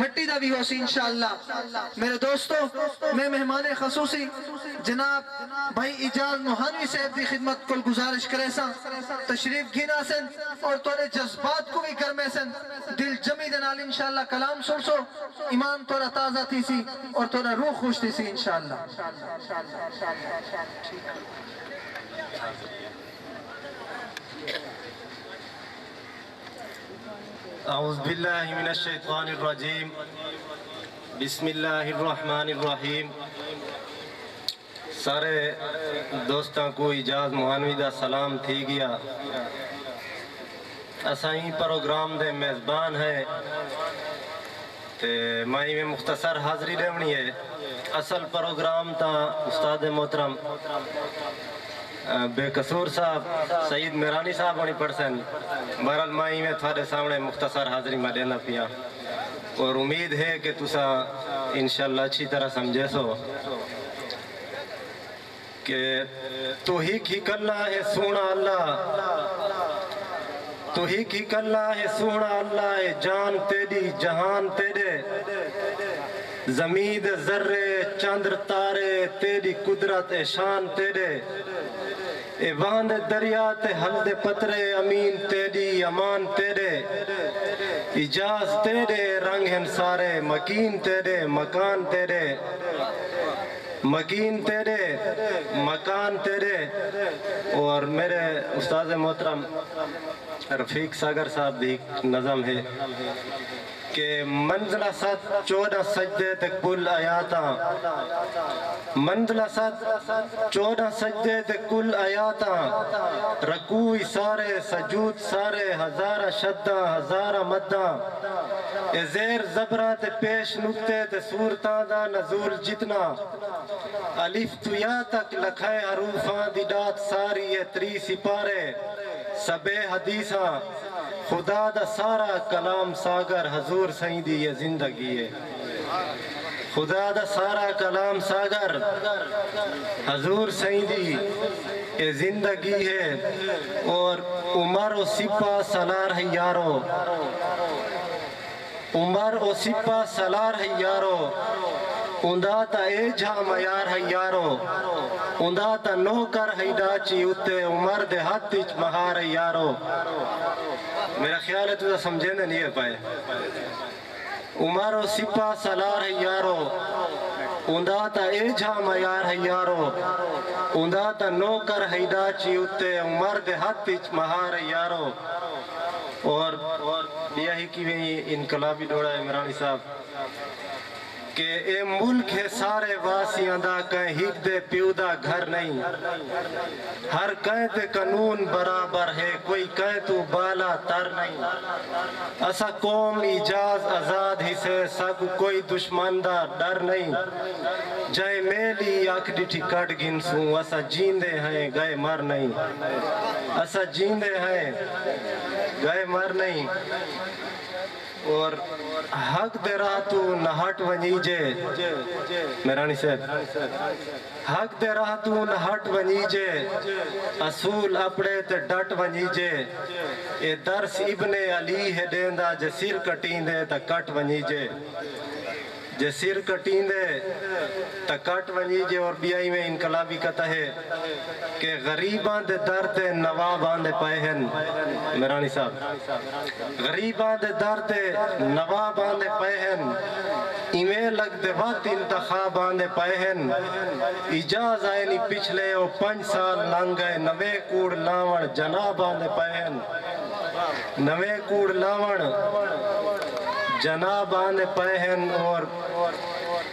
مٹی دا بھی ہو سی انشاءاللہ۔ میرے دوستو میں مہمان خصوصی جناب بھائی اجاز موہانوی صاحب دی خدمت کو گزارش کرے سا تشریف گھینا سن اور تورے جذبات کو بھی کرمے سن دل جمی دنال انشاءاللہ کلام سن سو ایمان تورا تازہ تھی سی اور تورا روح خوش تھی سی انشاءاللہ۔ اعوذ باللہ من الشیطان الرجیم بسم اللہ الرحمن الرحیم۔ سارے دوستاں کو اجاز موہانوی دا سلام تھی گیا۔ اسائیں پروگرام دے میزبان ہے تے مائی میں مختصر حاضری دیونی ہے۔ اصل پروگرام تا استاد محترم بے قصور صاحب سعید میرانی صاحب ہونی پڑسن، بہرحال مائی میں تھوڑے سامنے مختصر حاضری میں دینا پیا اور امید ہے کہ تسا انشاءاللہ اچھی طرح سمجھے سو کہ تو ہی کی کلا ہے سونا اللہ، تو ہی کی کلا ہے سونا اللہ ہے، جان تیری جہان تیرے، زمین ذرے چاندر تارے تیری قدرت شان تیرے، اے باندھ دریا تے ہلد پترے امین تیری امان تیرے، اجاز تیرے رنگ ہیں سارے مکین تیرے مکان تیرے، مکین تیرے مکان تیرے۔ اور میرے استاد محترم رفیق ساگر صاحب بھی نظم ہے کہ منزلہ 14 سجدے تک کل آیاتاں، منزلہ 14 سجدے تک کل آیاتاں، رکوع سارے سجود سارے، ہزارہ شدہ ہزارہ مدہ، اے زیر زبرہ تے پیش نکتے تے صورتاں دا نزول جتنا، الف تو یا تک لکھائے حروفاں دی ڈات ساری ہے 3 سپارے، سبے حدیثاں خدا دا سارا کلام ساگر حضور سائیں دی یہ زندگی ہے، خدا دا سارا کلام ساگر حضور سائیں دی یہ زندگی ہے۔ اور عمر و سپا سالار ہے یارو، عمر و سپا سالار ہے یارو، اندھا تا اے جھا میار ہے یارو، اندھا تا نوکر ہے ڈاچی اتے عمر دے ہاتھ اچ مہار ہے یارو۔ میرا خیال ہے تو سمجھنے نہیں ہے پائے۔ عمر و سپا سالار ہے یارو، اندھا تا اے جھا میار ہے یارو، اندھا تا نوکر ہے ڈاچی اتے عمر دے ہاتھ اچ مہار ہے یارو۔ اور یہی کی بھی انقلابی ڈوڑا ہے میرانی صاحب کہ اے ملک ہے سارے واسیاں دا کہیں ہک دے پیو دا گھر نہیں، ہر کہیں تے قانون برابر ہے کوئی کہیں تو بالا تر نہیں، اسا قوم اجاز آزاد ہی سے سب کوئی دشمن دا ڈر نہیں، جائے میلی آنکھ ڈٹھی کٹ گنسوں اسا جیندے ہیں گئے مر نہیں، اسا جیندے ہیں گئے مر نہیں۔ اور حق دے راہ تو نہٹ ونی جے میرانی صاحب، حق دے راہ تو نہٹ ونی جے، اصول اپڑے تے ڈٹ ونی جے، اے درس ابن علی ہے دیندہ جے سر کٹین دے تا کٹ ونی جے، جے سر کٹین دے تا کٹ ونی جے۔ اور بیائی میں انقلابی کہتا ہے کہ غریباں دے در تے نواباں دے پائے ہیں میرانی صاحب، غریباں دے در تے نواباں دے پائے ہیں، ایمیں لگ دے وقت انتخاباں دے پائے ہیں، اجاز آئے نہیں پچھلے او 5 سال لنگ گئے، نوے کوڑ لاون جناباں دے پائے ہیں، نوے کوڑ لاون جناباں دے پائے ہیں۔ اور